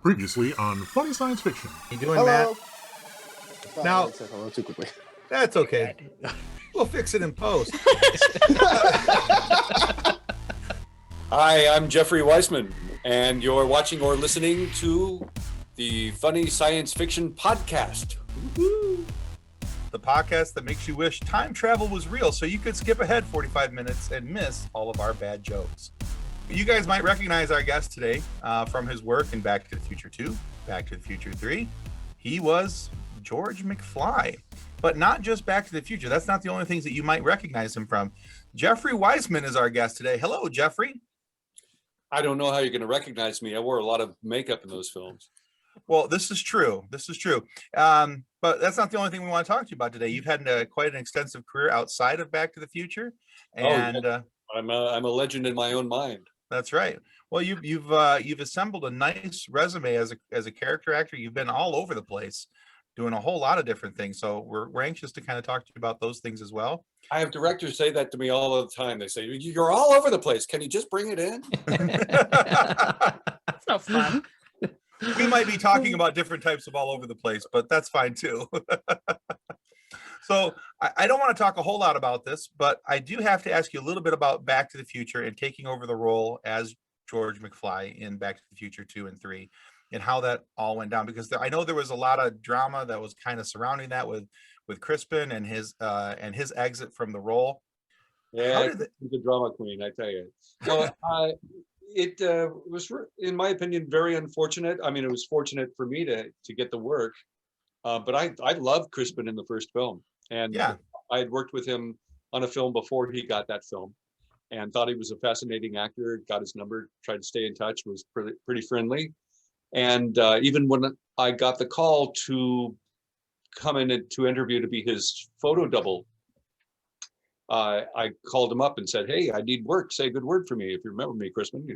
Previously on Funny Science Fiction. You doing, Hello. Matt? Now, I said hello too quickly. that's okay. We'll fix it in post. Hi, I'm Jeffrey Weissman, and you're watching or listening to the Funny Science Fiction Podcast. Woo-hoo. The podcast that makes you wish time travel was real so you could skip ahead 45 minutes and miss all of our bad jokes. You guys might recognize our guest today from his work in Back to the Future 2, Back to the Future 3. He was George McFly, but not just Back to the Future. That's not the only things that you might recognize him from. Jeffrey Weissman is our guest today. Hello, Jeffrey. I don't know how you're going to recognize me. I wore a lot of makeup in those films. Well, this is true. But that's not the only thing we want to talk to you about today. You've had quite an extensive career outside of Back to the Future, and I'm a legend in my own mind. That's right. Well, you've assembled a nice resume as a character actor. You've been all over the place, doing a whole lot of different things. So we're anxious to kind of talk to you about those things as well. I have directors say that to me all the time. They say, "You're all over the place. Can you just bring it in?" That's not fun. We might be talking about different types of all over the place, but that's fine too. So I don't want to talk a whole lot about this, but I do have to ask you a little bit about Back to the Future and taking over the role as George McFly in Back to the Future 2 and 3 and how that all went down, because I know there was a lot of drama that was kind of surrounding that with Crispin and his exit from the role. Yeah, the drama queen, I tell you. Well, it was, in my opinion, very unfortunate. I mean, it was fortunate for me to get the work, but I loved Crispin in the first film. And yeah, I had worked with him on a film before he got that film and thought he was a fascinating actor, got his number, tried to stay in touch, was pretty friendly. And even when I got the call to come in to interview to be his photo double, I called him up and said, "Hey, I need work. Say a good word for me if you remember me, Crispin,"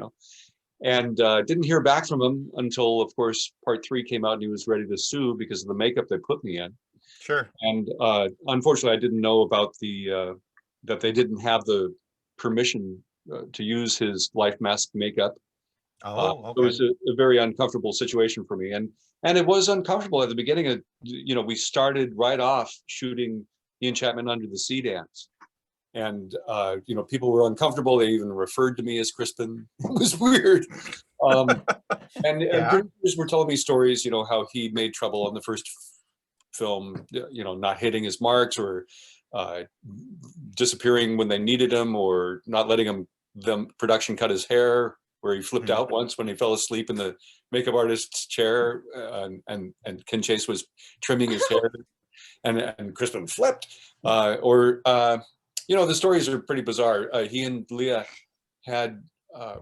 and didn't hear back from him until, of course, part 3 came out and he was ready to sue because of the makeup they put me in. Sure. And unfortunately, I didn't know about that they didn't have the permission to use his life mask makeup. Oh, okay. It was a very uncomfortable situation for me, and it was uncomfortable at the beginning. We started right off shooting the Enchantment Under the Sea dance, and people were uncomfortable. They even referred to me as Crispin. It was weird. And producers were telling me stories, how he made trouble on the first film, not hitting his marks or disappearing when they needed him, or not letting the production cut his hair, where he flipped out once when he fell asleep in the makeup artist's chair, and Ken Chase was trimming his hair, and Crispin flipped. The stories are pretty bizarre. He and Leah had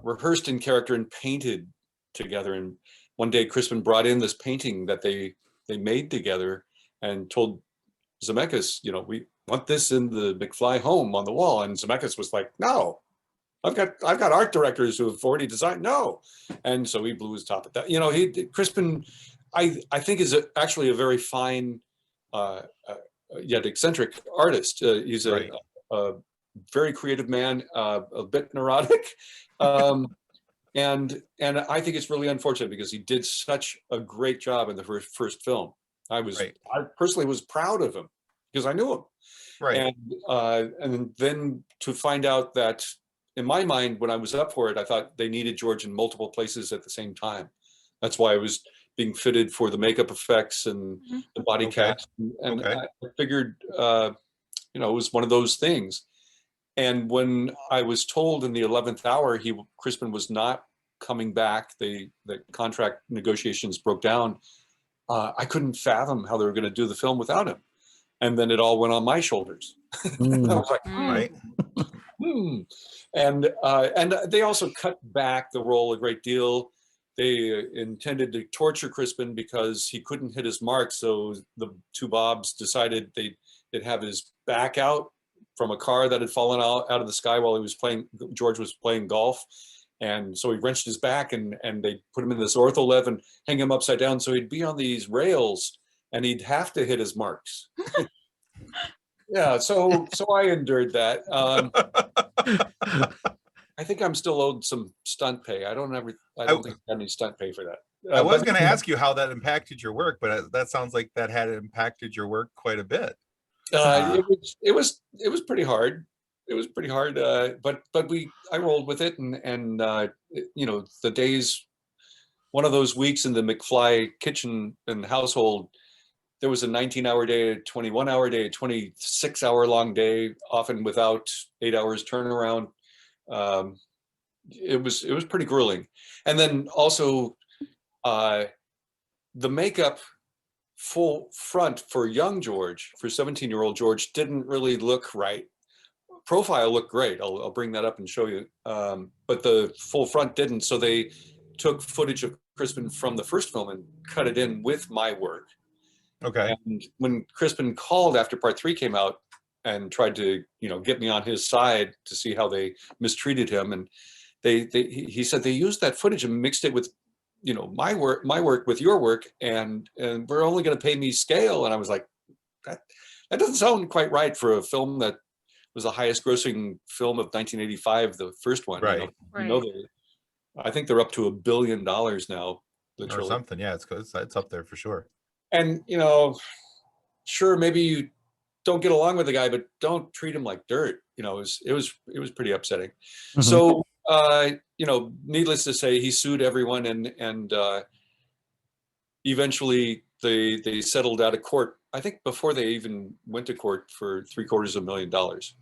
rehearsed in character and painted together, and one day Crispin brought in this painting that they made together and told Zemeckis, we want this in the McFly home on the wall. And Zemeckis was like, "No, I've got art directors who have already designed." No. And so he blew his top at that. Crispin, I think, is actually a very fine, yet eccentric artist. He's a very creative man, a bit neurotic. And I think it's really unfortunate because he did such a great job in the first film. I personally was proud of him because I knew him. Right. And then to find out that, in my mind, when I was up for it, I thought they needed George in multiple places at the same time. That's why I was being fitted for the makeup effects and the body cast. And I figured, it was one of those things. And when I was told in the 11th hour, Crispin was not coming back, the contract negotiations broke down, I couldn't fathom how they were going to do the film without him. And then it all went on my shoulders. I was like, right. And they also cut back the role a great deal. They intended to torture Crispin because he couldn't hit his mark. So the two Bobs decided they'd have his back out from a car that had fallen out of the sky while George was playing golf. And so he wrenched his back and they put him in this ortholev and hang him upside down. So he'd be on these rails and he'd have to hit his marks. Yeah, so I endured that. I think I'm still owed some stunt pay. I don't think I got any stunt pay for that. I was going to ask you how that impacted your work, but that sounds like that had impacted your work quite a bit. It was pretty hard. It was pretty hard, but I rolled with it, and the days. One of those weeks in the McFly kitchen and household, there was a 19-hour day, a 21-hour day, a 26-hour-long day, often without 8 hours turnaround. It was pretty grueling. And then also the makeup full front for young George, for 17-year-old George, didn't really look right. Profile looked great. I'll bring that up and show you. But the full front didn't. So they took footage of Crispin from the first film and cut it in with my work. Okay. And when Crispin called after part 3 came out and tried to, get me on his side to see how they mistreated him, and he said they used that footage and mixed it with, my work with your work, and we're only going to pay me scale. And I was like, that doesn't sound quite right for a film that was the highest grossing film of 1985, the first one. Right. I think they're up to $1 billion now, literally. Or something. Yeah, it's up there for sure. And sure, maybe you don't get along with the guy, but don't treat him like dirt. It was pretty upsetting. Mm-hmm. So needless to say, he sued everyone, and eventually they settled out of court. I think before they even went to court, for $750,000.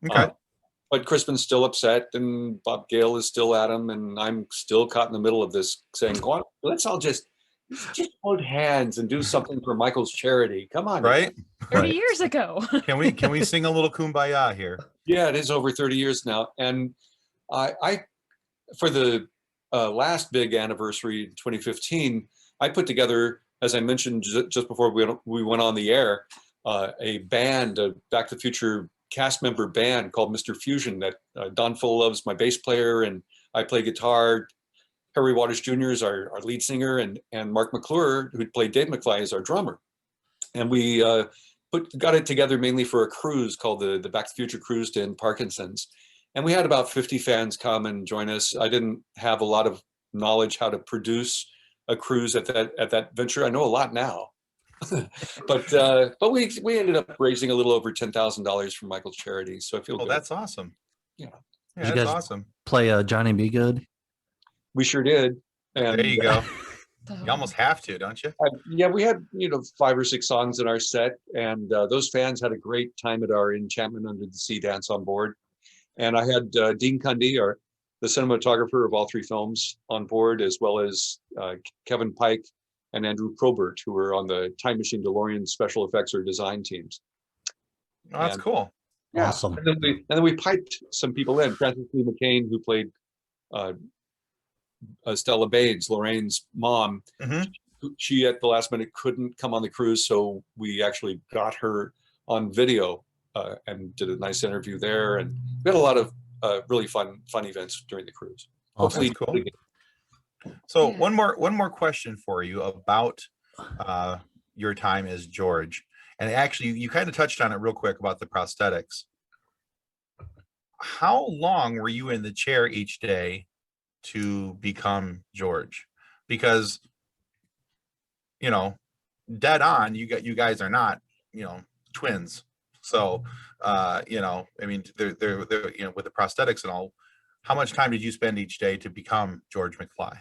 Okay. But Crispin's still upset, and Bob Gale is still at him, and I'm still caught in the middle of this, saying, "Go on, let's all just hold hands and do something for Michael's charity. Come on." Right? 30 years ago. Can we sing a little kumbaya here? Yeah, it is over 30 years now. And I for the last big anniversary in 2015, I put together, as I mentioned just before we went on the air, a band, a Back to the Future cast member band called Mr. Fusion, that Don Fullove's my bass player, and I play guitar. Harry Waters Jr. is our lead singer, and Mark McClure, who played Dave McFly, is our drummer. And we got it together mainly for a cruise called the Back to the Future Cruise to End Parkinson's. And we had about 50 fans come and join us. I didn't have a lot of knowledge how to produce a cruise at that venture. I know a lot now. but we ended up raising a little over $10,000 for Michael's charity. So I feel good. That's awesome. Yeah. Yeah, that's awesome. Play Johnny Be Good? We sure did. And there you go. You almost have to, don't you? Yeah, we had 5 or 6 songs in our set, and those fans had a great time at our Enchantment Under the Sea dance on board. And I had Dean Cundy, the cinematographer of all 3 films, on board, as well as Kevin Pike and Andrew Probert, who were on the Time Machine DeLorean special effects or design teams. Oh, that's cool. Yeah. Awesome. And then we piped some people in. Frances Lee McCain, who played Stella Baines, Lorraine's mom. Mm-hmm. She at the last minute couldn't come on the cruise, so we actually got her on video and did a nice interview there. And we had a lot of really fun events during the cruise. Hopefully, cool. So one more question for you about your time as George. And actually, you kind of touched on it real quick about the prosthetics. How long were you in the chair each day to become George? Because, dead on, you guys are not, twins. So, I mean, they're with the prosthetics and all. How much time did you spend each day to become George McFly?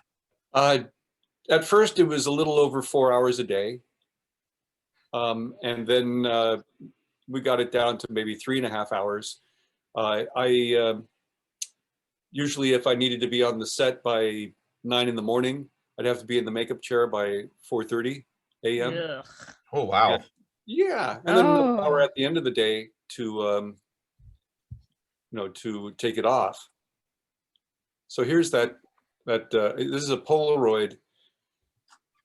At first, it was a little over 4 hours a day. And then we got it down to maybe 3.5 hours. I usually, if I needed to be on the set by 9 in the morning, I'd have to be in the makeup chair by 4:30 a.m. Yeah. Oh, wow. And, yeah. And then an hour at the end of the day to take it off. So here's that this is a Polaroid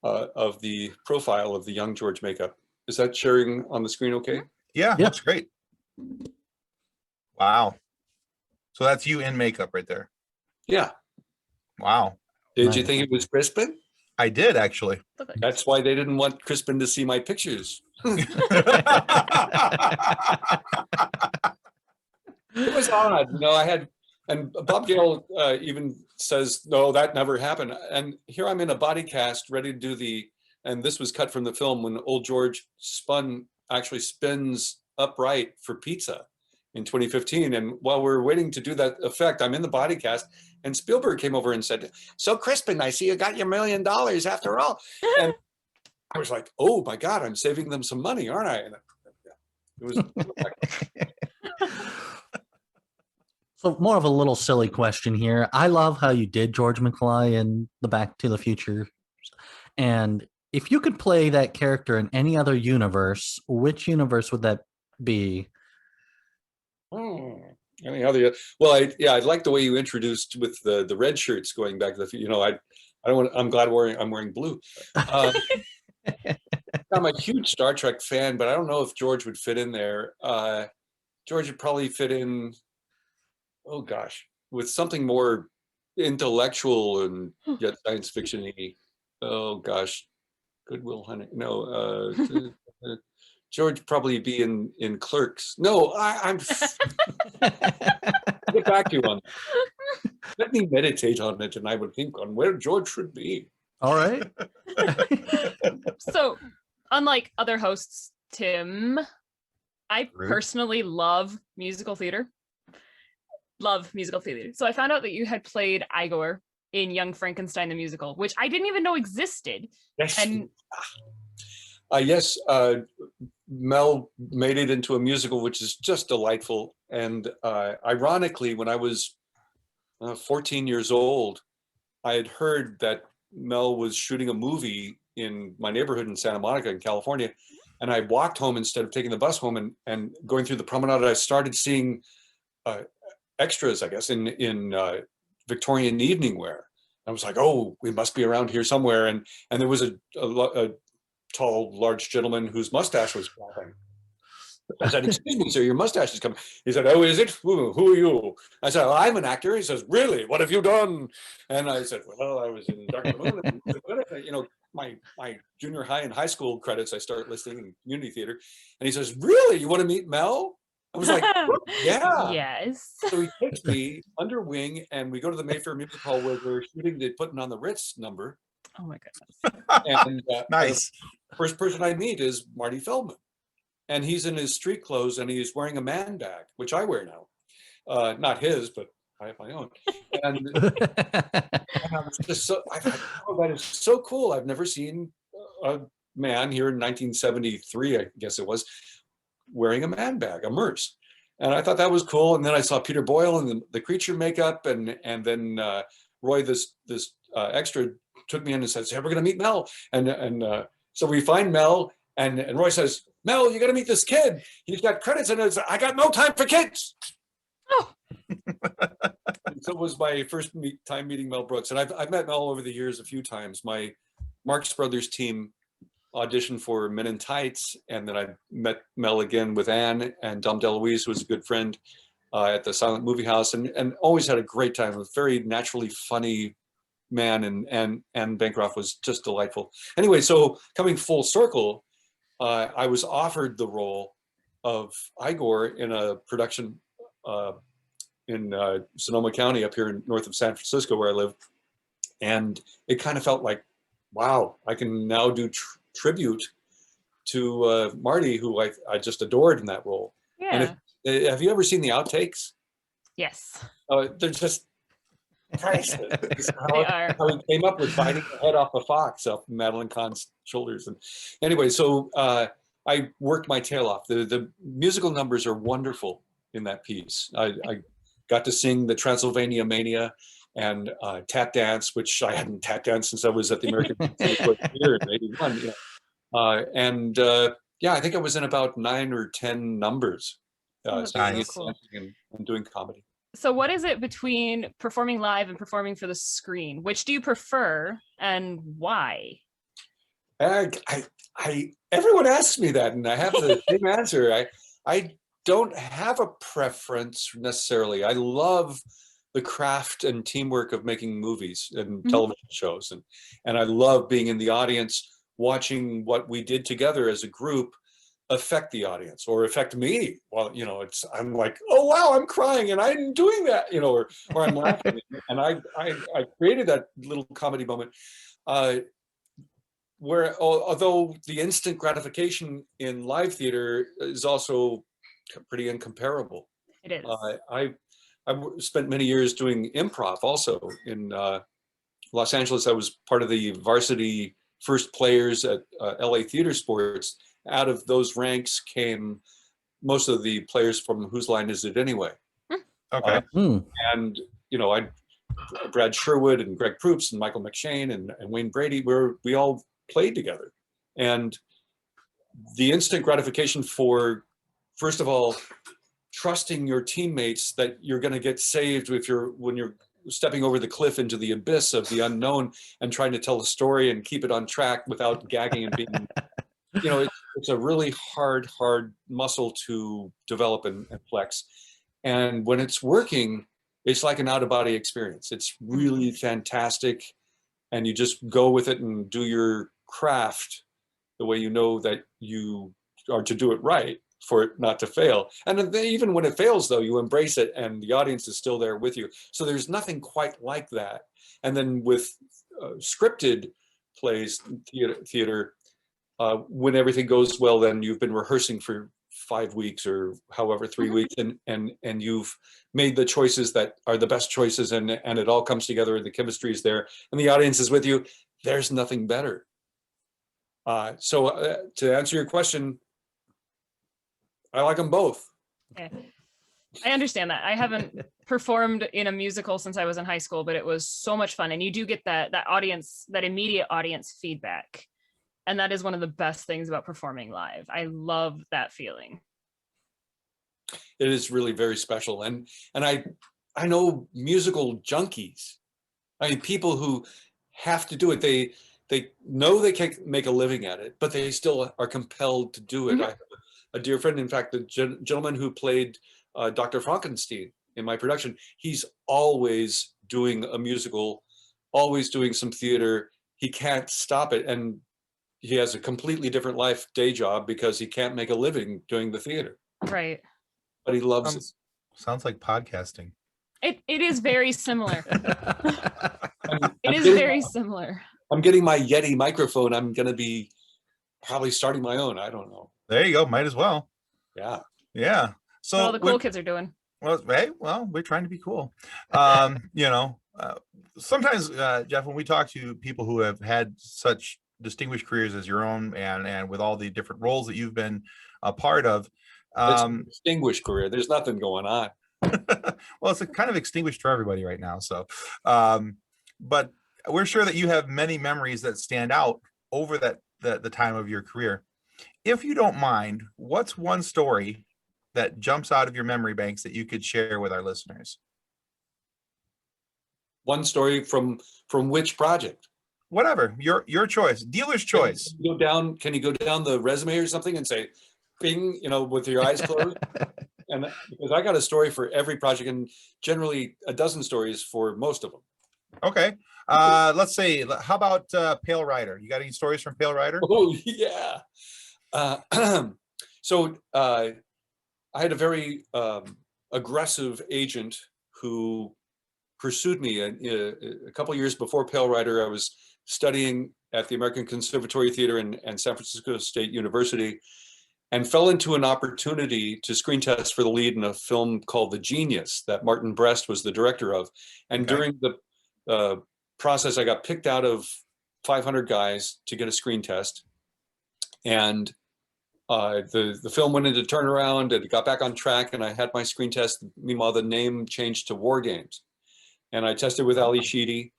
of the profile of the young George makeup. Is that sharing on the screen okay? Yeah, that's great. Wow. So that's you in makeup right there. Yeah. Wow. Did you think it was Crispin? I did, actually. That's why they didn't want Crispin to see my pictures. It was odd. I had And Bob Gale even says, no, that never happened. And here I'm in a body cast ready to do and this was cut from the film when old George actually spins upright for pizza in 2015. And while we're waiting to do that effect, I'm in the body cast, and Spielberg came over and said, so Crispin, I see you got your $1 million after all. And I was like, oh my God, I'm saving them some money, aren't I? And it was. So more of a little silly question here. I love how you did George McFly in the Back to the Future. And if you could play that character in any other universe, which universe would that be? Any other? Well, I like the way you introduced with the red shirts going back to the. I'm glad I'm wearing blue. I'm a huge Star Trek fan, but I don't know if George would fit in there. George would probably fit in. Oh gosh, with something more intellectual and yet science fiction-y. Oh gosh, Good Will Hunting. No, George probably be in Clerks. No, I'm. Get back to you on that. Let me meditate on it, and I would think on where George should be. All right. So, unlike other hosts, Tim, I personally love musical theater. So I found out that you had played Igor in Young Frankenstein the Musical, which I didn't even know existed. Yes. And yes, Mel made it into a musical, which is just delightful. And ironically, when I was 14 years old, I had heard that Mel was shooting a movie in my neighborhood in Santa Monica in California. And I walked home instead of taking the bus home, and going through the promenade, I started seeing extras, I guess, in Victorian evening wear. I was like, oh, we must be around here somewhere. And there was a tall, large gentleman whose mustache was flapping. I said, excuse me, sir, your mustache is coming. He said, oh, is it? Who are you? I said, well, I'm an actor. He says, really? What have you done? And I said, well, I was in Dark Moon. My junior high and high school credits, I start listing in community theater. And he says, really? You want to meet Mel? I was like, yeah. Yes. So he takes me under wing, and we go to the Mayfair Music Hall where they're shooting the Putting on the Ritz number. Oh my goodness. And nice. The first person I meet is Marty Feldman. And he's in his street clothes, and he's wearing a man bag, which I wear now. Not his, but I have my own. And I was just I thought, oh, that is so cool. I've never seen a man here in 1973, I guess it was, wearing a man bag, a Merce. And I thought that was cool. And then I saw Peter Boyle in the creature makeup, and then Roy, this extra, took me in and says, hey, we're going to meet Mel. And so we find Mel, and Roy says, Mel, you got to meet this kid. He's got credits, and I got no time for kids. Oh. So it was my first time meeting Mel Brooks. And I've met Mel over the years a few times. My Marx Brothers team auditioned for Men in Tights, and then I met Mel again with Anne and Dom DeLuise, who was a good friend, at the Silent Movie House, and always had a great time. A very naturally funny man, and Bancroft was just delightful. Anyway, so coming full circle, I was offered the role of Igor in a production in Sonoma County up here north of San Francisco, where I live, and it kind of felt like, wow, I can now do tribute to Marty, who I just adored in that role. Yeah. And have you ever seen the outtakes? Yes. They're just priceless. They are. How he came up with biting the head off a fox off Madeline Kahn's shoulders. And anyway, so I worked my tail off. The musical numbers are wonderful in that piece. I got to sing the Transylvania Mania and tap dance, which I hadn't tap danced since I was at the American Theater in '81. I think I was in about 9 or 10 numbers, so cool. and doing comedy. So what is it between performing live and performing for the screen? Which do you prefer, and why? Everyone asks me that, and I have the same answer. I don't have a preference necessarily. I love the craft and teamwork of making movies and television shows, and I love being in the audience watching what we did together as a group affect the audience or affect me. Well, I'm like, oh wow, I'm crying and I'm doing that, or I'm laughing. And I created that little comedy moment where, although the instant gratification in live theater is also pretty incomparable. It is. I spent many years doing improv also in Los Angeles. I was part of the varsity first players at LA Theater Sports. Out of those ranks came most of the players from Whose Line Is It Anyway? Okay. And, Brad Sherwood and Greg Proops and Michael McShane and Wayne Brady, we all played together. And the instant gratification for, first of all, trusting your teammates that you're going to get saved when you're stepping over the cliff into the abyss of the unknown and trying to tell a story and keep it on track without gagging and being, it's a really hard muscle to develop and flex. And when it's working, it's like an out-of-body experience. It's really fantastic. And you just go with it and do your craft the way you know that you are to do it right for it not to fail. And then even when it fails, though, you embrace it and the audience is still there with you. So there's nothing quite like that. And then with scripted plays, theater, when everything goes well, then you've been rehearsing for 5 weeks or however 3 weeks, and you've made the choices that are the best choices, and it all comes together and the chemistry is there and the audience is with you. There's nothing better. So to answer your question, I like them both. Okay. I understand that. I haven't performed in a musical since I was in high school, but it was so much fun. And you do get that audience, that immediate audience feedback. And that is one of the best things about performing live. I love that feeling. It is really very special. And I know musical junkies. I mean, people who have to do it. They know they can't make a living at it, but they still are compelled to do it. I have a dear friend, in fact, the gentleman who played Dr. Frankenstein in my production, he's always doing a musical, always doing some theater. He can't stop it. And he has a completely different life day job because he can't make a living doing the theater. Right. But he loves it. Sounds like podcasting. It is very similar. It is very similar. I'm getting my Yeti microphone. I'm going to be probably starting my own. I don't know. There you go. Might as well. Yeah. Yeah. So What all the cool kids are doing. Well, hey, we're trying to be cool. Sometimes, Jeff, when we talk to people who have had such distinguished careers as your own, and with all the different roles that you've been a part of, it's a distinguished career. There's nothing going on. Well, it's kind of extinguished for everybody right now. So, but we're sure that you have many memories that stand out over the time of your career. If you don't mind, what's one story that jumps out of your memory banks that you could share with our listeners? One story from which project? Whatever, your choice, dealer's choice. Can you go down the resume or something and say, bing, with your eyes closed? And because I got a story for every project, and generally a dozen stories for most of them. Okay. Let's see. How about Pale Rider? You got any stories from Pale Rider? Oh, yeah. So I had a very aggressive agent who pursued me. A couple of years before Pale Rider, I was studying at the American Conservatory Theater and San Francisco State University, and fell into an opportunity to screen test for the lead in a film called The Genius that Martin Brest was the director of. And during the process, I got picked out of 500 guys to get a screen test. And the film went into turnaround and it got back on track, and I had my screen test. Meanwhile, the name changed to War Games. And I tested with Ali Sheedy.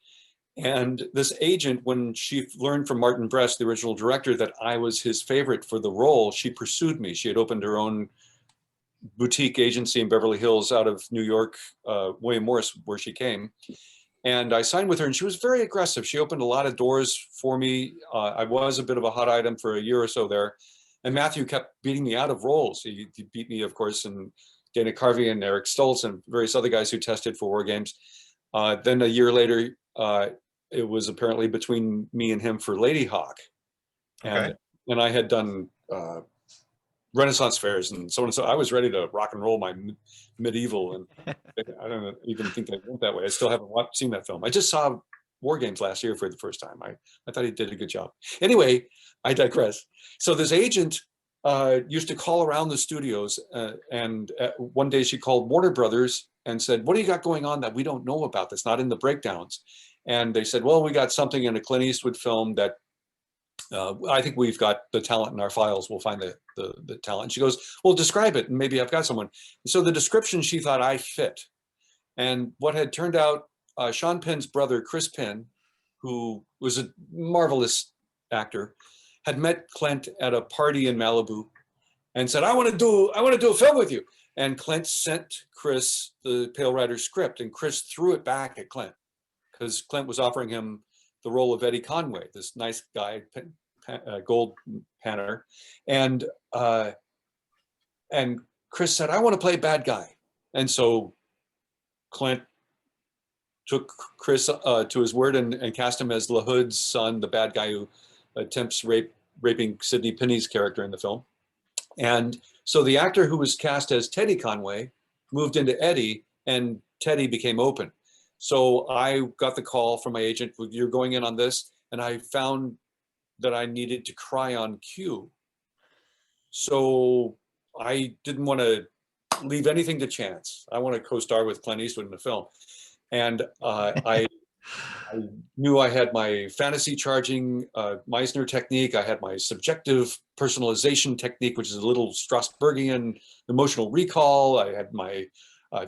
And this agent, when she learned from Martin Brest, the original director, that I was his favorite for the role, she pursued me. She had opened her own boutique agency in Beverly Hills out of New York, William Morris, where she came. And I signed with her, and she was very aggressive. She opened a lot of doors for me. I was a bit of a hot item for a year or so there. And Matthew kept beating me out of roles. He beat me, of course, and Dana Carvey and Eric Stoltz and various other guys who tested for War Games. Then a year later, it was apparently between me and him for Lady Hawk. And I had done Renaissance fairs and so on and so. I was ready to rock and roll my medieval, and I don't even think I went that way. I still haven't seen that film. I just saw War Games last year for the first time. I thought he did a good job. Anyway, I digress. So this agent used to call around the studios, and one day she called Warner Brothers and said, "What do you got going on that we don't know about that's not in the breakdowns?" And they said, "Well, we got something in a Clint Eastwood film that I think we've got the talent in our files. We'll find the talent." And she goes, "Well, describe it, and maybe I've got someone." And so the description she thought I fit. And what had turned out, Sean Penn's brother, Chris Penn, who was a marvelous actor, had met Clint at a party in Malibu and said, I want to do a film with you." And Clint sent Chris the Pale Rider script, and Chris threw it back at Clint because Clint was offering him the role of Eddie Conway, this nice guy, gold panner. And Chris said, "I want to play bad guy." And so Clint took Chris to his word and cast him as LaHood's son, the bad guy who attempts raping Sidney Penny's character in the film. And so the actor who was cast as Teddy Conway moved into Eddie, and Teddy became open. So I got the call from my agent, "You're going in on this." And I found that I needed to cry on cue. So I didn't want to leave anything to chance. I want to co-star with Clint Eastwood in the film. And I knew I had my fantasy charging Meisner technique. I had my subjective personalization technique, which is a little Strasbergian emotional recall. I had my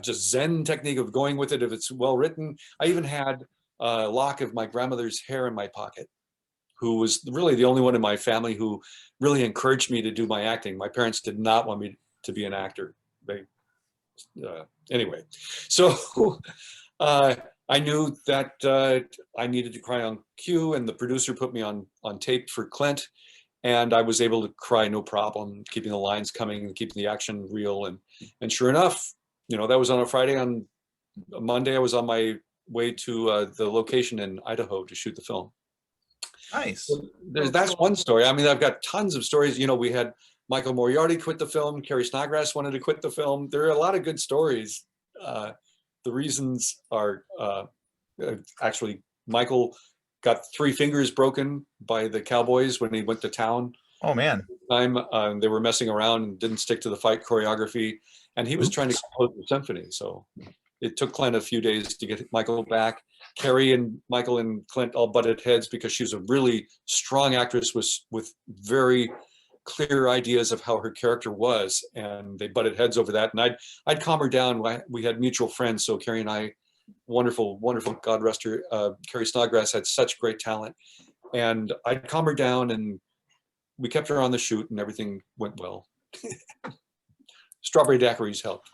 just Zen technique of going with it if it's well written. I even had a lock of my grandmother's hair in my pocket, who was really the only one in my family who really encouraged me to do my acting. My parents did not want me to be an actor. Anyway, so I knew that I needed to cry on cue, and the producer put me on tape for Clint, and I was able to cry no problem, keeping the lines coming and keeping the action real. And sure enough, that was on a Friday. On a Monday, I was on my way to the location in Idaho to shoot the film. Nice. So that's one story. I mean, I've got tons of stories. We had Michael Moriarty quit the film. Carrie Snodgrass wanted to quit the film. There are a lot of good stories. The reasons are actually Michael got 3 fingers broken by the Cowboys when he went to town. Oh man. They were messing around and didn't stick to the fight choreography, and he was trying to compose the symphony. So it took Clint a few days to get Michael back. Carrie and Michael and Clint all butted heads because she was a really strong actress with very clear ideas of how her character was, and they butted heads over that. And I'd calm her down. We had mutual friends, so Carrie and I, wonderful, God rest her, Carrie Snodgrass had such great talent, and I'd calm her down, and we kept her on the shoot, and everything went well. Strawberry daiquiris helped.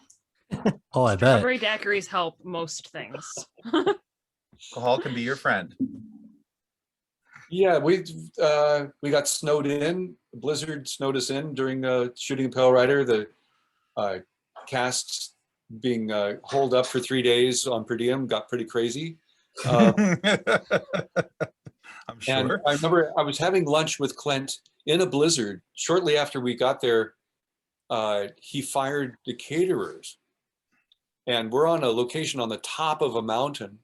Oh, I bet. Strawberry daiquiris help most things. Alcohol can be your friend. Yeah, we got snowed in. The blizzard snowed us in during shooting Pale Rider. The casts being holed up for 3 days on per diem got pretty crazy. I'm sure. And I remember I was having lunch with Clint in a blizzard. Shortly after we got there, he fired the caterers. And we're on a location on the top of a mountain.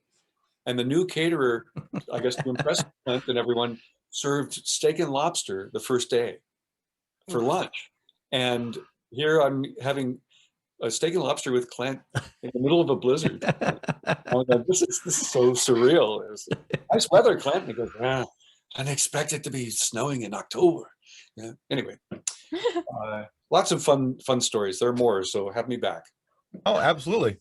And the new caterer, I guess to impress Clint and everyone, served steak and lobster the first day for lunch. And here I'm having a steak and lobster with Clint in the middle of a blizzard. This is so surreal. It was nice weather, Clint. And he goes, "Yeah, I didn't expect it to be snowing in October." Yeah. Anyway, lots of fun stories. There are more, so have me back. Oh, absolutely.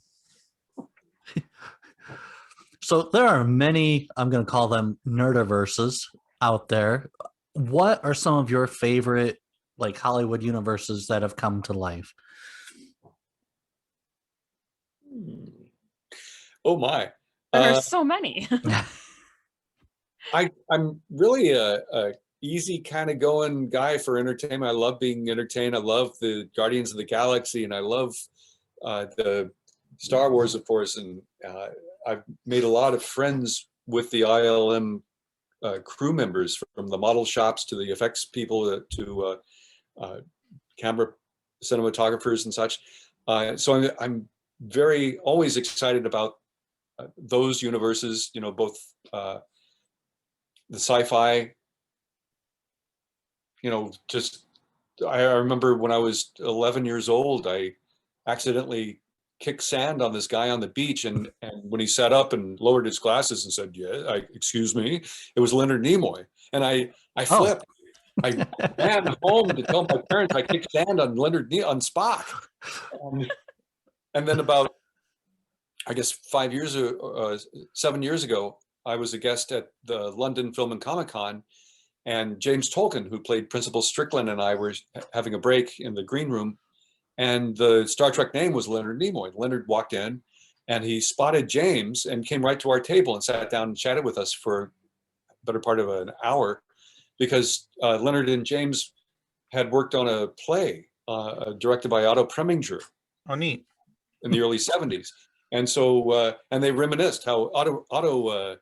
So there are many, I'm going to call them nerdiverses out there. What are some of your favorite Hollywood universes that have come to life? Oh my. There are so many. I'm really a easy kind of going guy for entertainment. I love being entertained. I love the Guardians of the Galaxy, and I love the Star Wars, of course. And I've made a lot of friends with the ILM crew members, from the model shops to the effects people to camera cinematographers and such. So I'm very always excited about those universes, you know, both the sci-fi, you know, just I remember when I was 11 years old, I accidentally kicked sand on this guy on the beach, and when he sat up and lowered his glasses and said, "Yeah, excuse me," it was Leonard Nimoy, and I flipped. I ran home to tell my parents I kicked sand on on Spock, and then about, I guess 7 years ago, I was a guest at the London Film and Comic Con, and James Tolkien, who played Principal Strickland, and I were having a break in the green room, and the Star Trek name was Leonard Nimoy. Leonard walked in, and he spotted James and came right to our table and sat down and chatted with us for a better part of an hour, because Leonard and James had worked on a play directed by Otto Preminger. Oh, neat. In the early 70s. And so, and they reminisced how Otto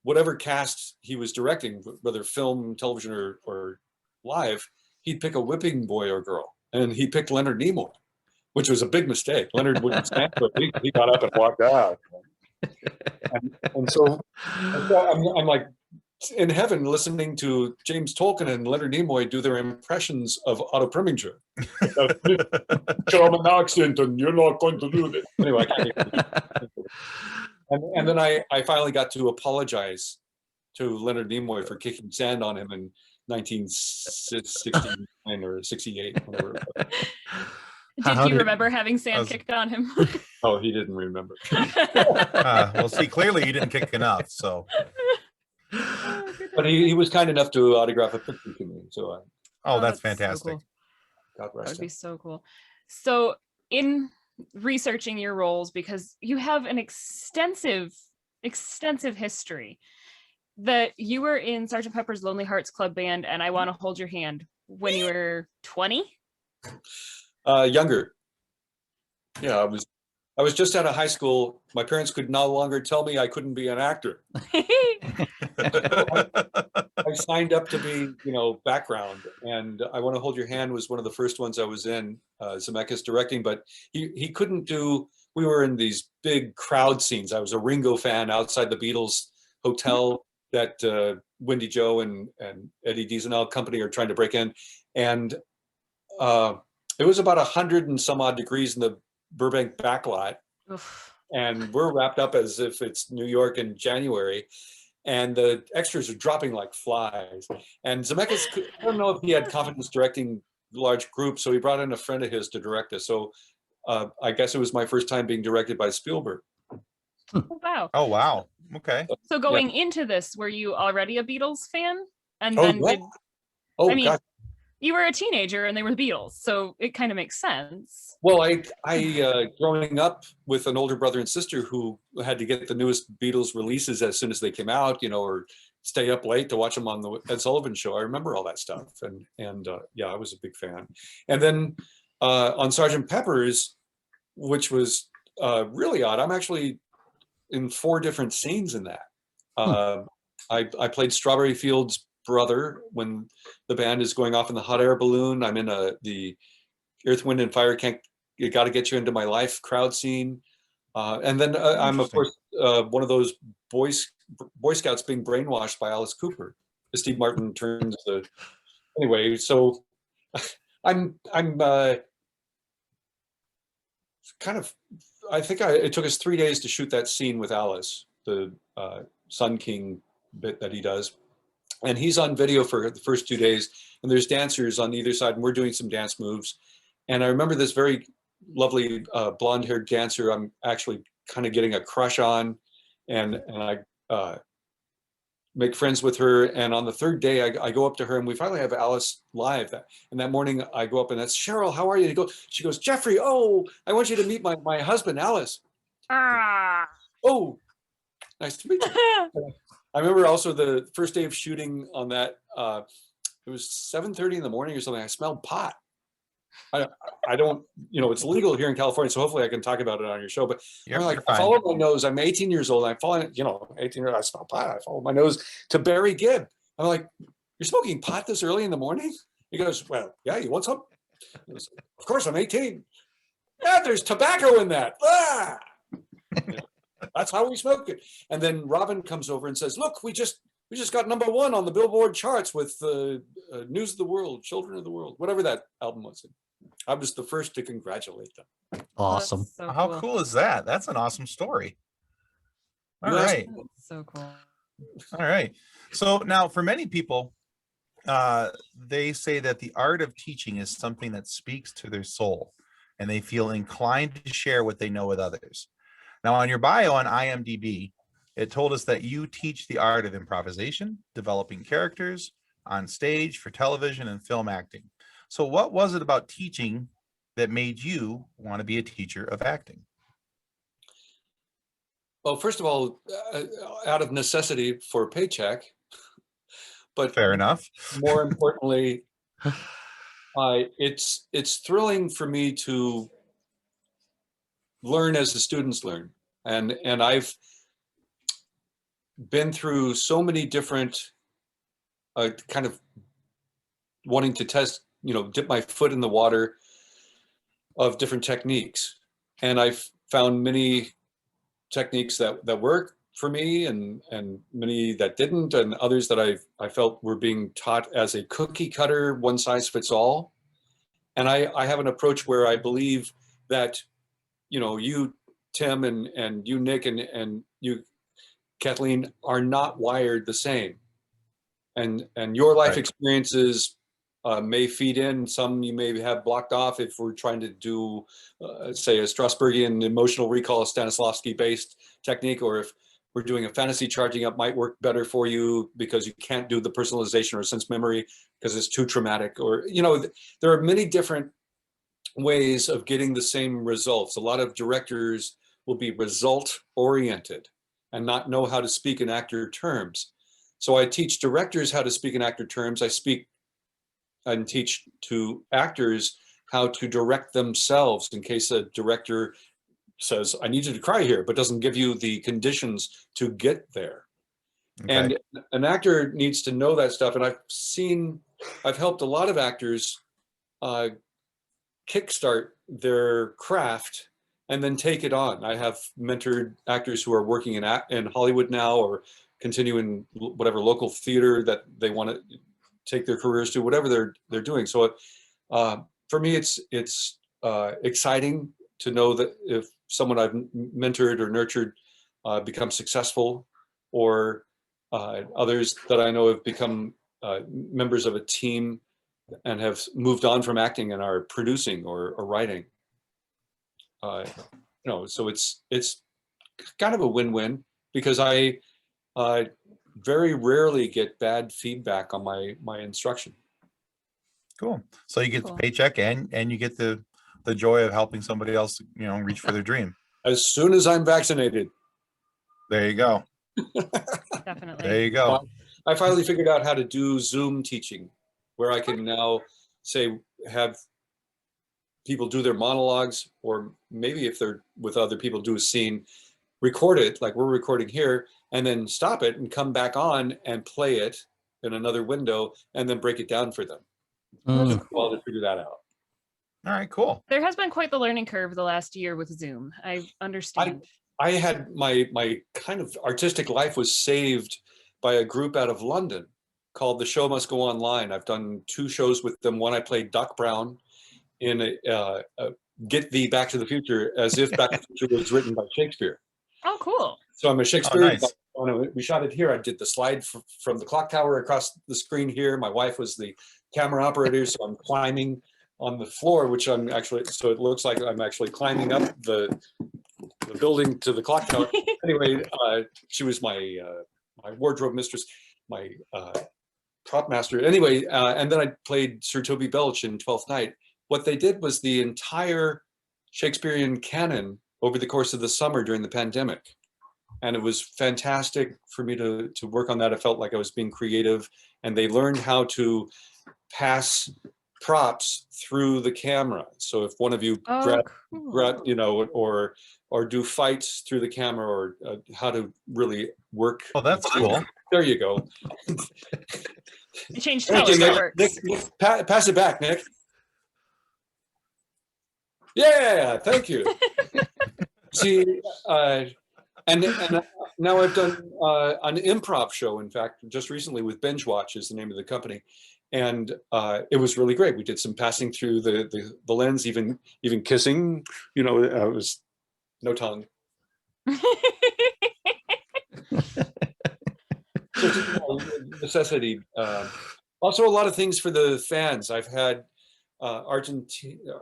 whatever cast he was directing, whether film, television, or live, he'd pick a whipping boy or girl. And he picked Leonard Nimoy, which was a big mistake. Leonard wouldn't stand for it. He got up and walked out. And so I'm like in heaven listening to James Tolkien and Leonard Nimoy do their impressions of Otto Preminger. German accent, and you're not going to do this. Anyway, I can't even. And then I finally got to apologize to Leonard Nimoy for kicking sand on him in 1969 or 68, whatever. Did he remember having sand kicked on him? Oh, he didn't remember. Well, see, clearly you didn't kick enough, so. But he was kind enough to autograph a picture to me. So that's fantastic. So cool. God rest That would him. be so cool. So in researching your roles, because you have an extensive history, that you were in Sgt. Pepper's Lonely Hearts Club Band and I Want to Hold Your Hand when you were 20? Younger. Yeah, I was just out of high school. My parents could no longer tell me I couldn't be an actor. I signed up to be, you know, background, and I Want to Hold Your Hand was one of the first ones I was in. Zemeckis directing, but he couldn't do. We were in these big crowd scenes. I was a Ringo fan outside the Beatles hotel that Wendy Joe and Eddie Deason company are trying to break in, and it was about 100 and some odd degrees in the Burbank backlot. Oof. And we're wrapped up as if it's New York in January, and the extras are dropping like flies. And Zemeckis, I don't know if he had confidence directing large groups, so he brought in a friend of his to direct us. So I guess it was my first time being directed by Spielberg. Oh, wow. Oh, wow. Okay. So going into this, were you already a Beatles fan? And Oh, then yeah. I mean, God. You were a teenager and they were the Beatles, so it kind of makes sense. Well, I growing up with an older brother and sister who had to get the newest Beatles releases as soon as they came out, you know, or stay up late to watch them on the Ed Sullivan Show. I remember all that stuff, and yeah, I was a big fan. And then on Sgt. Pepper's, which was really odd. I'm actually in 4 different scenes in that. I played Strawberry Fields' brother when the band is going off in the hot air balloon. I'm in the Earth, Wind, and Fire Can't Got to Get You Into My Life crowd scene. And then I'm, of course, one of those Boy Scouts being brainwashed by Alice Cooper. Steve Martin turns the... Anyway, so I'm kind of... I think it took us 3 days to shoot that scene with Alice, the Sun King bit that he does. And he's on video for the first 2 days, and there's dancers on either side, and we're doing some dance moves. And I remember this very lovely blonde-haired dancer I'm actually kind of getting a crush on, and I make friends with her. And on the 3rd day, I go up to her, and we finally have Alice live. And that morning, I go up, and that's Cheryl. How are you? She goes, Jeffrey. Oh, I want you to meet my husband, Alice. Oh, nice to meet you. I remember also the first day of shooting on that. It was 7:30 in the morning or something. I smelled pot. I don't, you know, it's legal here in California, so hopefully I can talk about it on your show. But I'm like, I followed my nose. I'm 18 years old. I'm following, you know, 18 years old. I smell pot. I followed my nose to Barry Gibb. I'm like, you're smoking pot this early in the morning? He goes, well, yeah. You want some? Of course I'm 18. Yeah, there's tobacco in that. Ah! That's how we smoke it. And then Robin comes over and says, look, we just got #1 on the Billboard charts with News of the World, Children of the World, whatever that album was. I was the first to congratulate them. Awesome. That's so How cool is that? That's an awesome story. All right. That's so cool. All right. So now for many people, they say that the art of teaching is something that speaks to their soul and they feel inclined to share what they know with others. Now on your bio on IMDb, it told us that you teach the art of improvisation, developing characters on stage for television and film acting. So what was it about teaching that made you want to be a teacher of acting? Well, first of all, out of necessity for a paycheck, but Fair enough. more importantly, it's thrilling for me to learn as the students learn, and I've been through so many different kind of wanting to test, dip my foot in the water of different techniques, and I've found many techniques that work for me and many that didn't, and others that I felt were being taught as a cookie cutter, one size fits all. And I have an approach where I believe that, you, Tim, and you, Nick, and you, Kathleen, are not wired the same. And your life experiences may feed in. Some you may have blocked off if we're trying to do, say, a Strasbergian emotional recall, Stanislavski-based technique, or if we're doing a fantasy charging up might work better for you because you can't do the personalization or sense memory because it's too traumatic. Or, there are many different ways of getting the same results. A lot of directors will be result-oriented and not know how to speak in actor terms. So I teach directors how to speak in actor terms. I speak and teach to actors how to direct themselves in case a director says, I need you to cry here, but doesn't give you the conditions to get there. Okay. And an actor needs to know that stuff. And I've helped a lot of actors kickstart their craft and then take it on. I have mentored actors who are working in Hollywood now or continue in whatever local theater that they want to take their careers to, whatever they're doing. So for me, it's exciting to know that if someone I've mentored or nurtured becomes successful, or others that I know have become members of a team and have moved on from acting and are producing or writing. So it's kind of a win-win because I very rarely get bad feedback on my instruction. Cool. So you get the paycheck and you get the joy of helping somebody else, reach for their dream. As soon as I'm vaccinated. There you go. Definitely. There you go. I finally figured out how to do Zoom teaching, where I can now have people do their monologues, or maybe if they're with other people, do a scene, record it like we're recording here, and then stop it and come back on and play it in another window and then break it down for them. Well, to figure that out. All right, cool. There has been quite the learning curve the last year with Zoom. I understand. I had my kind of artistic life was saved by a group out of London called The Show Must Go Online. I've done 2 shows with them. One I played Doc Brown in Get Thee Back to the Future, as if Back to the Future was written by Shakespeare. Oh, cool. So I'm a Shakespearean. Nice. We shot it here. I did the slide from the clock tower across the screen here. My wife was the camera operator, so I'm climbing on the floor, which I'm actually, so it looks like I'm actually climbing up the building to the clock tower. Anyway, she was my wardrobe mistress, my prop master. Anyway, and then I played Sir Toby Belch in Twelfth Night. What they did was the entire Shakespearean canon over the course of the summer during the pandemic. And it was fantastic for me to work on that. I felt like I was being creative, and they learned how to pass props through the camera. So if one of you grab, or do fights through the camera, or how to really work. Oh, that's cool. There you go. It changed colors. That works. Nick, pass it back, Nick. Yeah, thank you. See, and now I've done an improv show, in fact, just recently with Binge Watch is the name of the company. And it was really great. We did some passing through the lens, even kissing, it was no tongue. So it's a necessity. Also, a lot of things for the fans. I've had Argentina,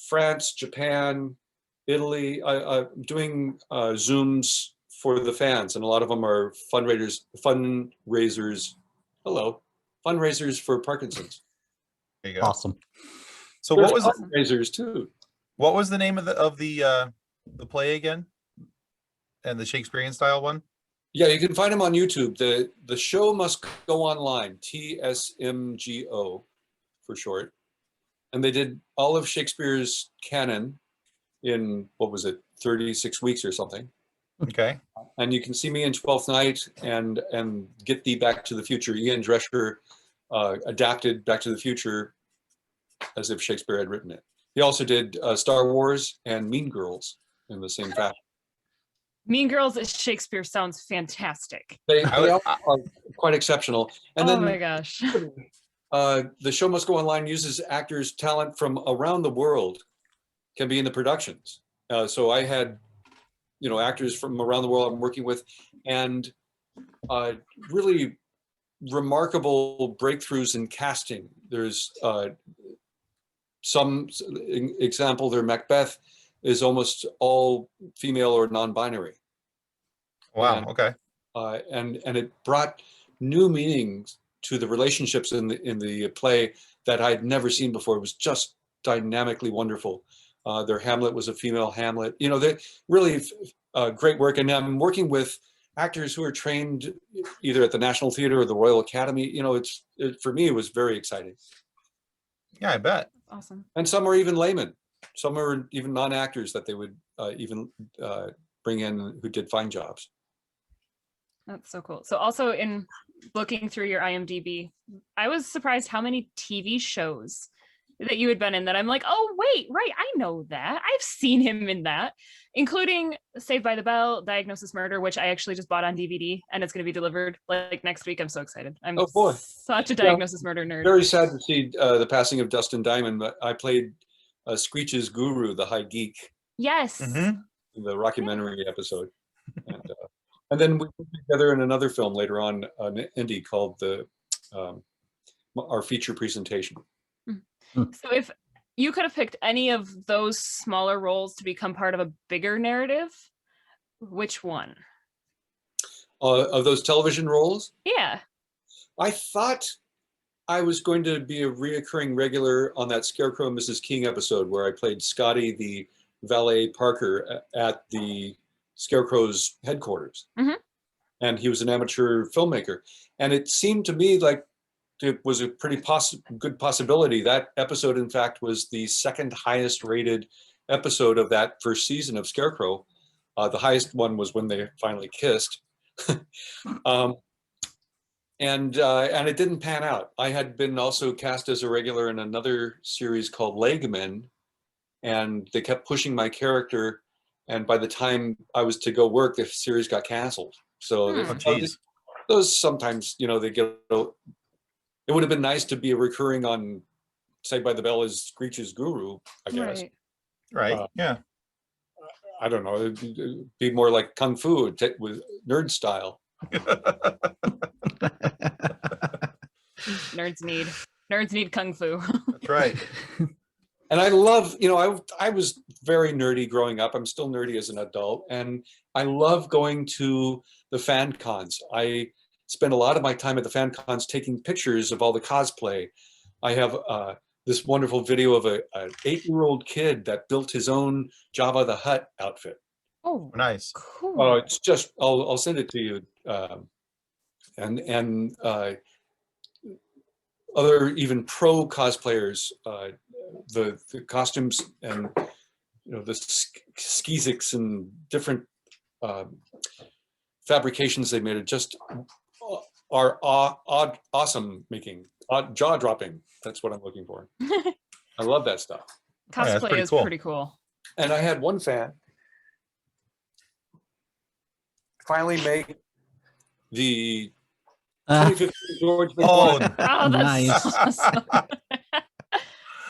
France, Japan, Italy, doing Zooms for the fans, and a lot of them are fundraisers. Hello, fundraisers for Parkinson's. There you go. Awesome. So There's what was fundraisers too? what was the name of the play again? And the Shakespearean style one? Yeah, you can find them on YouTube. The show must go online. TSMGO for short. And they did all of Shakespeare's canon in, what was it, 36 weeks or something. Okay. And you can see me in Twelfth Night and Get Thee Back to the Future. Ian Drescher adapted Back to the Future as if Shakespeare had written it. He also did Star Wars and Mean Girls in the same fashion. Mean Girls as Shakespeare sounds fantastic. They all are quite exceptional. And Oh then my gosh. the show must go online uses actors' talent from around the world, can be in the productions. So I had, actors from around the world I'm working with, and really remarkable breakthroughs in casting. There's some example there. Macbeth is almost all female or non-binary. Wow. And, okay. And it brought new meanings to the relationships in the play that I'd never seen before. It was just dynamically wonderful. Their Hamlet was a female Hamlet. They really great work. And I'm working with actors who are trained either at the National Theatre or the Royal Academy. For me, it was very exciting. Yeah, I bet. Awesome. And some are even laymen. Some are even non-actors that they would even bring in who did fine jobs. That's so cool. So also in looking through your IMDb, I was surprised how many TV shows that you had been in that I'm like, oh, wait, right. I know that. I've seen him in that, including Saved by the Bell, Diagnosis Murder, which I actually just bought on DVD and it's going to be delivered like next week. I'm so excited. I'm such a Diagnosis Murder nerd. Very sad to see the passing of Dustin Diamond, but I played Screech's guru, the high geek. Yes. Mm-hmm. In the rockumentary episode. And then we put together in another film later on, an indie called our feature presentation. So if you could have picked any of those smaller roles to become part of a bigger narrative, which one? Of those television roles? Yeah. I thought I was going to be a reoccurring regular on that Scarecrow and Mrs. King episode where I played Scotty, the valet Parker, at the Scarecrow's headquarters. Mm-hmm. And he was an amateur filmmaker. And it seemed to me like it was a pretty good possibility. That episode, in fact, was the second highest rated episode of that first season of Scarecrow. The highest one was when they finally kissed. And it didn't pan out. I had been also cast as a regular in another series called Legmen, and they kept pushing my character. And by the time I was to go work, the series got canceled. So those sometimes, they get. It would have been nice to be recurring on Saved by the Bell as Screech's guru, I guess. Right. Yeah. I don't know. It'd be more like Kung Fu with nerd style. Nerds need Kung Fu. That's right. And I love, I was very nerdy growing up. I'm still nerdy as an adult. And I love going to the fan cons. I spend a lot of my time at the fan cons taking pictures of all the cosplay. I have this wonderful video of an 8-year-old kid that built his own Jabba the Hutt outfit. Oh, nice. Cool. Oh, it's just, I'll send it to you. And other even pro cosplayers, the costumes and the skeezicks and different fabrications they made are awesome making, jaw dropping. That's what I'm looking for. I love that stuff. Oh, yeah, that's Cosplay pretty is cool. pretty cool. And I had one fan finally make the Uh, 2015 George Oh, McFly. Oh, that's Nice. awesome.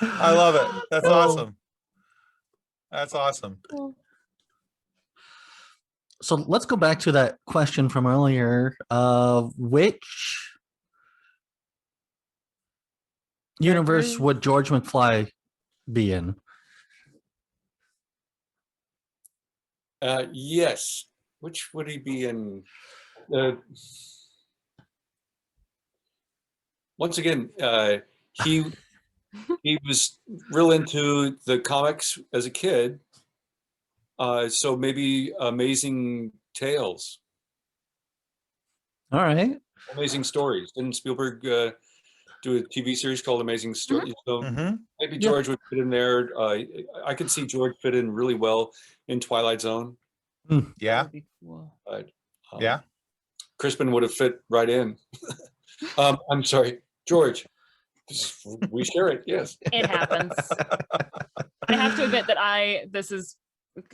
I love it. That's Oh. awesome. That's awesome. so let's go back to that question from earlier. Which universe Characters? would George McFly be in? Yes. Which would he be in? Once again, he was real into the comics as a kid. So maybe Amazing Tales, All right. Amazing Stories. Didn't Spielberg do a TV series called Amazing Stories? So Mm-hmm. maybe Yeah. George would fit in there. I could see George fit in really well in Twilight Zone. Yeah. That'd be cool. Yeah. Crispin would have fit right in. I'm sorry, George. We share it. Yes. It happens. I have to admit that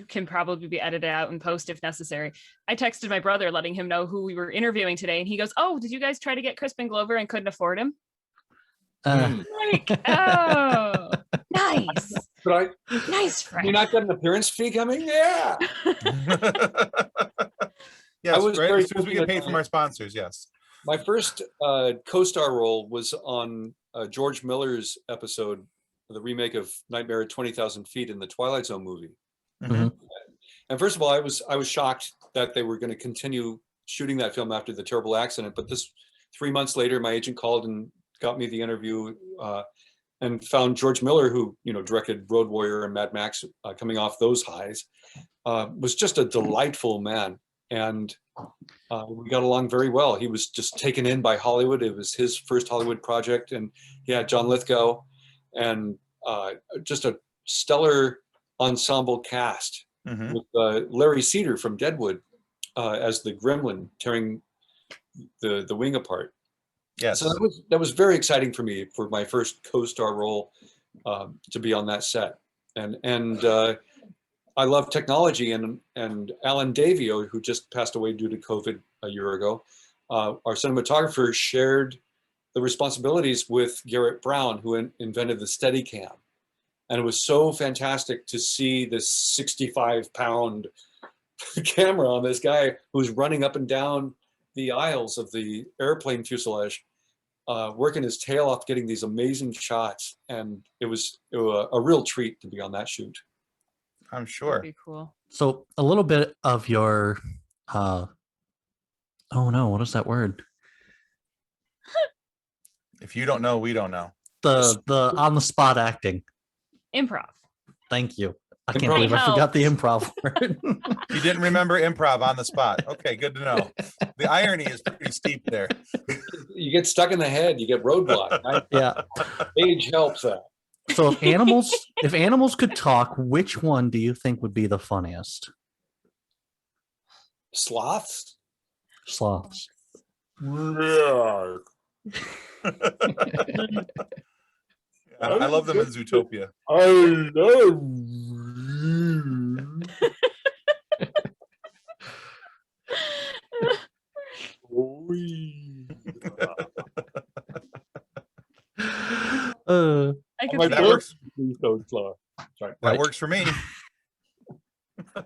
can probably be edited out in post if necessary. I texted my brother letting him know who we were interviewing today, and he goes, "Oh, did you guys try to get Crispin Glover and couldn't afford him?" Like, oh, nice, But nice you friend. not got an appearance fee coming? Yeah. Yes, was right. very As soon as we get paid from our sponsors, yes. My first co-star role was on George Miller's episode, the remake of Nightmare at 20,000 Feet in the Twilight Zone movie. Mhm. And first of all, I was shocked that they were going to continue shooting that film after the terrible accident. But 3 months later, my agent called and got me the interview and found George Miller, who directed Road Warrior and Mad Max, coming off those highs, was just a delightful man. And we got along very well. He was just taken in by Hollywood. It was his first Hollywood project, and he had John Lithgow and just a stellar ensemble cast Mhm. with Larry Cedar from Deadwood as the gremlin tearing the wing apart. Yes. So that was very exciting for me for my first co-star role to be on that set. And I love technology, and Alan Davio, who just passed away due to COVID a year ago, our cinematographer, shared the responsibilities with Garrett Brown, who invented the Steadicam. And it was so fantastic to see this 65-pound camera on this guy who's running up and down the aisles of the airplane fuselage, working his tail off, getting these amazing shots. And it was a real treat to be on that shoot. I'm That'd sure. be cool. So a little bit of your oh no, what is that word? If you don't know, we don't know. The on the spot acting. Improv. Thank you. I can't Improv. believe I forgot the improv word. You didn't remember improv on the spot. Okay, good to know. The irony is pretty steep there. You get stuck in the head, you get roadblocked. Right? Yeah. Age helps that. So if animals could talk, which one do you think would be the funniest? Sloths? Sloths. Yeah, I love them in Zootopia. I love. I could my see That it. works. Sorry. That works for me. All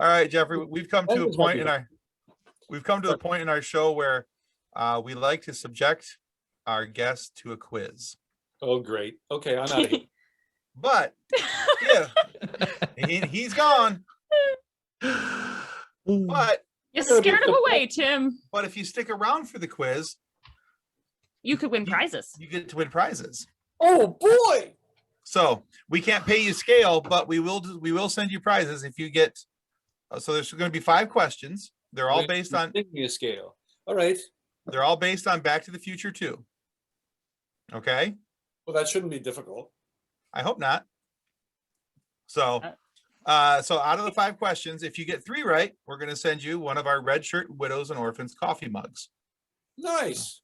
right, Jeffrey, we've come to a point in our show where we like to subject our guests to a quiz. Oh, great. Okay, I'm out of here. But yeah, he's gone. But You scared him away, Tim. if you stick around for the quiz, You could win prizes. you get to win prizes. Oh, boy. So we can't pay you scale, but we will send you prizes if you get. So there's going to be 5 questions. They're all based on Give me a scale. All right. They're all based on Back to the Future 2. Okay, Well, that shouldn't be difficult. I hope not. So, so out of the 5 questions, if you get 3 right, we're going to send you one of our Red Shirt Widows and Orphans coffee mugs. Nice.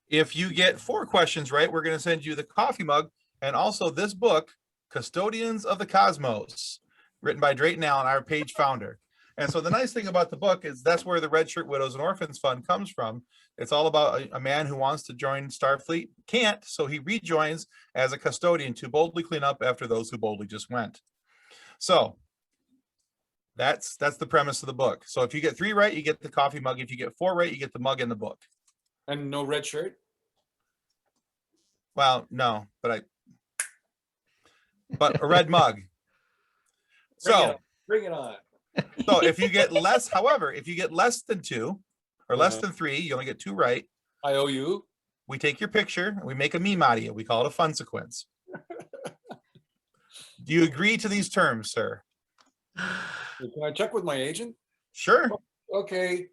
If you get 4 questions right, we're going to send you the coffee mug and also this book, Custodians of the Cosmos, written by Drayton Allen, our page founder. And so the nice thing about the book is that's where the Red Shirt Widows and Orphans Fund comes from. It's all about a man who wants to join Starfleet, can't, so he rejoins as a custodian to boldly clean up after those who boldly just went. So that's the premise of the book. So if you get 3 right, you get the coffee mug. If you get 4 right, you get the mug and the book. And no red shirt? Well, no, but a red mug. So bring it on. So if you get less, however, if you get less than 2 or less than 3, you only get 2 right. I owe you. We take your picture and we make a meme out of you. We call it a fun sequence. Do you agree to these terms, sir? Can I check with my agent? Sure. Okay.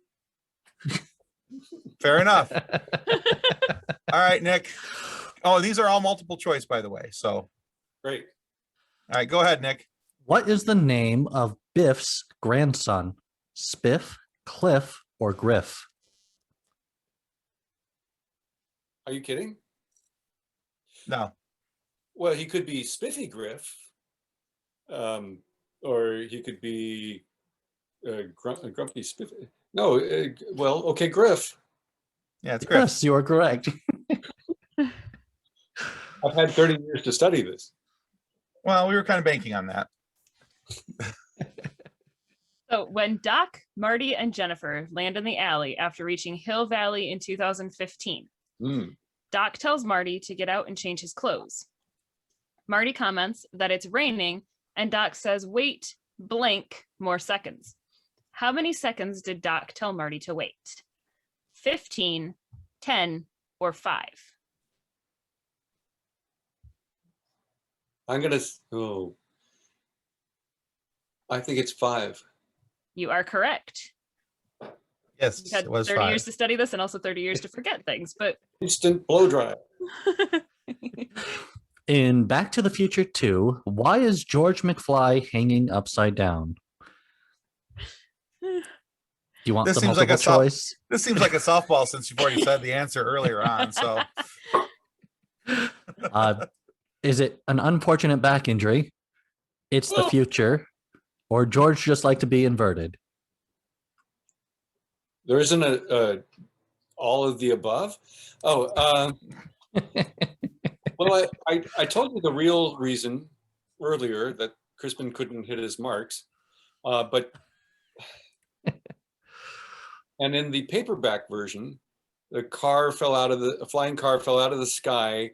Fair enough. All right, Nick. Oh, these are all multiple choice, by the way. So Great. all right, go ahead, Nick. What is the name of Biff's grandson? Spiff, Cliff, or Griff? Are you kidding? No. Well, he could be Spiffy Griff, or he could be Grumpy Spiffy. No, well, okay, Griff. Yeah, it's Griff. Yes, you are correct. I've had 30 years to study this. Well, we were kind of banking on that. So when Doc, Marty, and Jennifer land in the alley after reaching Hill Valley in 2015, Doc tells Marty to get out and change his clothes. Marty comments that it's raining, and Doc says, wait, blank more seconds. How many seconds did Doc tell Marty to wait? 15, 10, or 5? I'm going to, I think it's 5. You are correct. Yes, You had it was 30 5. years to study this and also 30 years to forget things, but Instant blow dry. In Back to the Future 2, why is George McFly hanging upside down? Do you want This the seems like multiple a choice? This seems like a softball since you've already said the answer earlier on. So Is it an unfortunate back injury? It's the future, or George just like to be inverted? There isn't a all of the above. Oh, well, I told you the real reason earlier that Crispin couldn't hit his marks, but and in the paperback version, a flying car fell out of the sky,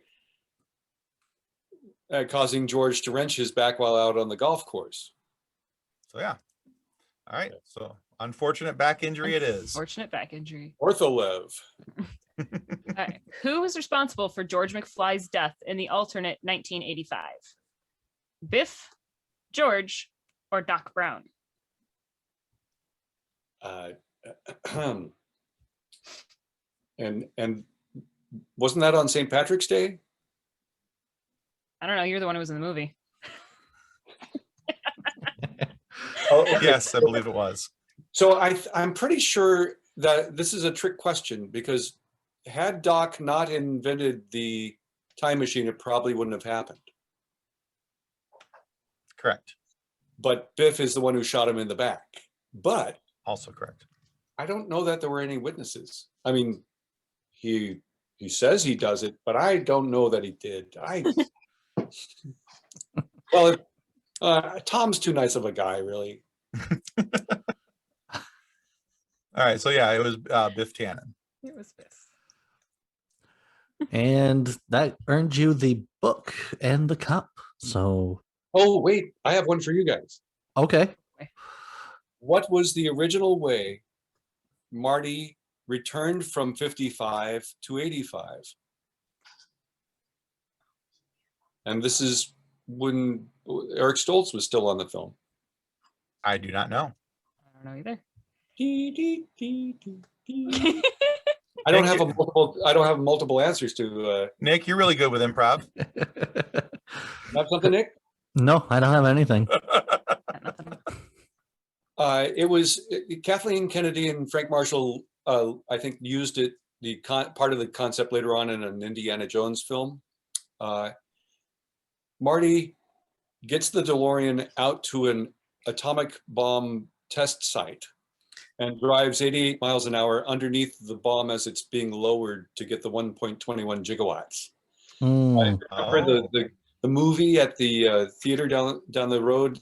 causing George to wrench his back while out on the golf course. So yeah. All right. So unfortunate back injury it is. fortunate back injury. Ortholev. All right. Who was responsible for George McFly's death in the alternate 1985? Biff, George, or Doc Brown? And wasn't that on St. Patrick's Day? I don't know. You're the one who was in the movie. Oh, okay. Yes, I believe it was. So I'm pretty sure that this is a trick question, because had Doc not invented the time machine, it probably wouldn't have happened. Correct. But Biff is the one who shot him in the back. But Also correct. I don't know that there were any witnesses. I mean, he says he does it, but I don't know that he did. Well, Tom's too nice of a guy, really. All right. So yeah, it was Biff Tannen. It was Biff. And that earned you the book and the cup. So, Oh, wait, I have one for you guys. okay. What was the original way Marty returned from 55 to 85? And this is when Eric Stoltz was still on the film. I do not know. I don't know either. I don't have multiple answers to Nick, you're really good with improv. have something, Nick? No, I don't have anything. Got nothing. It was Kathleen Kennedy and Frank Marshall, I think, used it, part of the concept later on in an Indiana Jones film. Marty gets the DeLorean out to an atomic bomb test site and drives 88 miles an hour underneath the bomb as it's being lowered to get the 1.21 gigawatts. Mm. I remember the movie at the theater down the road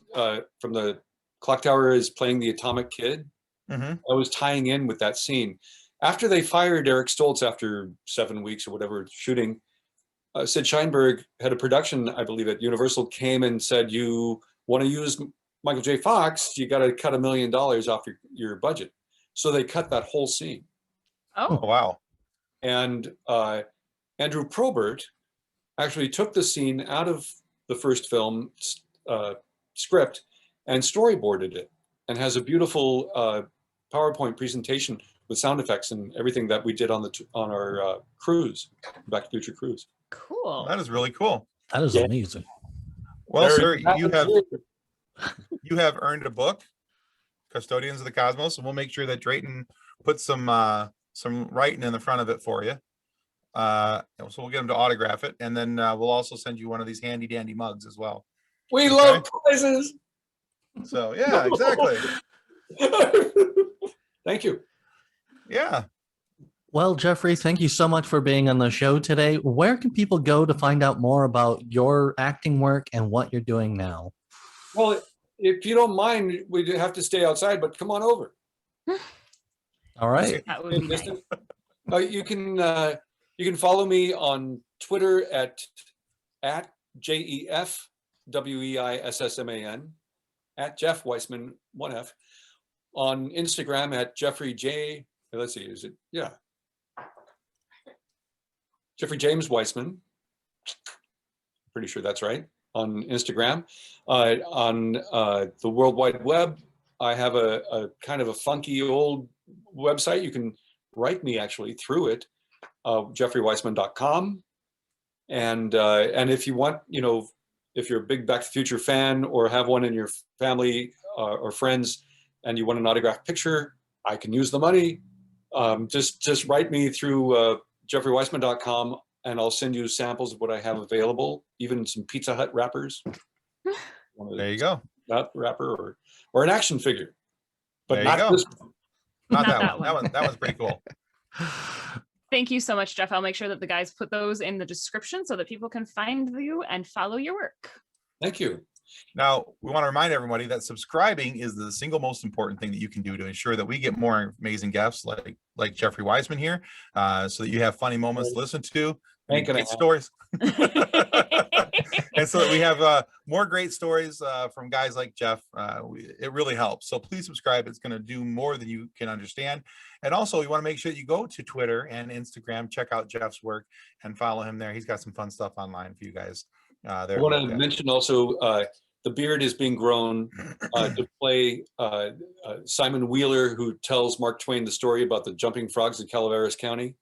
from the clock tower is playing The Atomic Kid. Mm-hmm. I was tying in with that scene. After they fired Eric Stoltz after 7 weeks or whatever shooting, Sid Sheinberg, head of production, I believe at Universal, came and said, "You want to use Michael J. Fox, you got to cut $1 million off your budget." So they cut that whole scene. Oh, wow. And Andrew Probert actually took the scene out of the first film script and storyboarded it, and has a beautiful PowerPoint presentation with sound effects and everything that we did on our cruise, Back to the Future cruise. Cool. That is really cool. That is amazing. Well, There- sir, you have earned a book, Custodians of the Cosmos, and we'll make sure that Drayton puts some writing in the front of it for you. So we'll get him to autograph it, and then we'll also send you one of these handy dandy mugs as well. We love prizes. So yeah, exactly. Thank you. Yeah. Well, Jeffrey, thank you so much for being on the show today. Where can people go to find out more about your acting work and what you're doing now? Well, if you don't mind, we have to stay outside, but come on over. All right. That would be nice. You can follow me on Twitter at JEFWEISSMAN, at Jeff Weissman, 1F, on Instagram at Jeffrey J. Let's see, is it? Yeah. Jeffrey James Weissman. Pretty sure that's right. On Instagram. On the World Wide Web, I have a kind of a funky old website. You can write me actually through it, jeffreyweissman.com. And if you want, if you're a big Back to the Future fan or have one in your family or friends and you want an autographed picture, I can use the money. Just write me through jeffreyweissman.com and I'll send you samples of what I have available, even some Pizza Hut wrappers. There you go. That wrapper or an action figure. But There you not go. this one. Not Not that that one. That one's pretty cool. Thank you so much, Jeff. I'll make sure that the guys put those in the description so that people can find you and follow your work. Thank you. Now, we want to remind everybody that subscribing is the single most important thing that you can do to ensure that we get more amazing guests like Jeffrey Weissman here, so that you have funny moments to listen to, Ain't gonna get stories, and so that we have more great stories from guys like Jeff. It really helps. So please subscribe. It's going to do more than you can understand. And also, we want to make sure that you go to Twitter and Instagram, check out Jeff's work, and follow him there. He's got some fun stuff online for you guys. I want to mention also the beard is being grown to play Simon Wheeler, who tells Mark Twain the story about the jumping frogs in Calaveras County.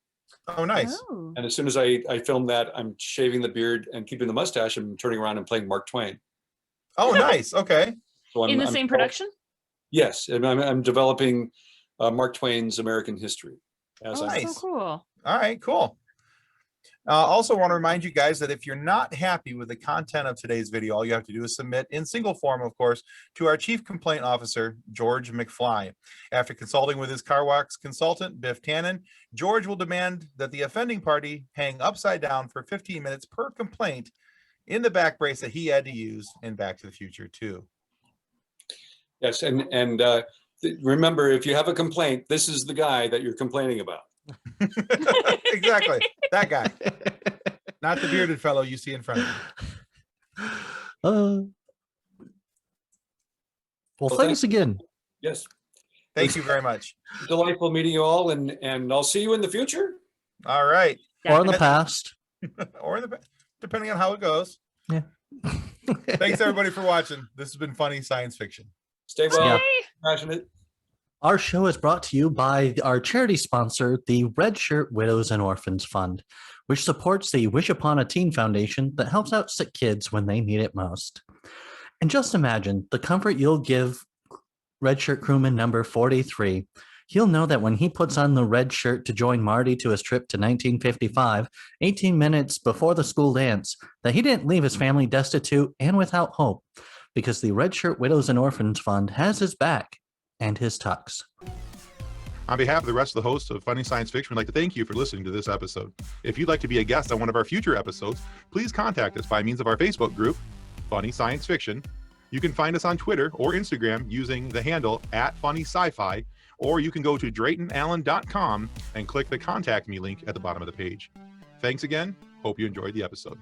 Oh, nice. Oh. And as soon as I film that, I'm shaving the beard and keeping the mustache and turning around and playing Mark Twain. Oh, nice. Okay. So In the same production? Yes, and I'm developing Mark Twain's American history. As Oh, I'm- nice. so cool. All right, cool. Also want to remind you guys that if you're not happy with the content of today's video, all you have to do is submit in single form, of course, to our Chief Complaint Officer, George McFly. After consulting with his car wax consultant, Biff Tannen, George will demand that the offending party hang upside down for 15 minutes per complaint in the back brace that he had to use in Back to the Future 2. Yes, and remember, if you have a complaint, this is the guy that you're complaining about. Exactly. That guy. Not the bearded fellow you see in front of you. Well, thanks again. Yes, Thank you very much. delightful meeting you all, and I'll see you in the future. All right. Or in the Definitely. past. Or in the depending on how it goes. Yeah. Thanks everybody for watching. This has been funny science fiction. Stay well, Yeah. Bye. passionate. Our show is brought to you by our charity sponsor, the Red Shirt Widows and Orphans Fund, which supports the Wish Upon a Teen Foundation that helps out sick kids when they need it most. And just imagine the comfort you'll give Red Shirt Crewman number 43. he'll know that when he puts on the red shirt to join Marty to his trip to 1955, 18 minutes before the school dance, that he didn't leave his family destitute and without hope, because the Red Shirt Widows and Orphans Fund has his back and his tux. On behalf of the rest of the hosts of Funny Science Fiction, we'd like to thank you for listening to this episode. If you'd like to be a guest on one of our future episodes, please contact us by means of our Facebook group, Funny Science Fiction. You can find us on Twitter or Instagram using the handle @FunnySci-Fi, or you can go to DraytonAllen.com and click the Contact Me link at the bottom of the page. Thanks again. Hope you enjoyed the episode.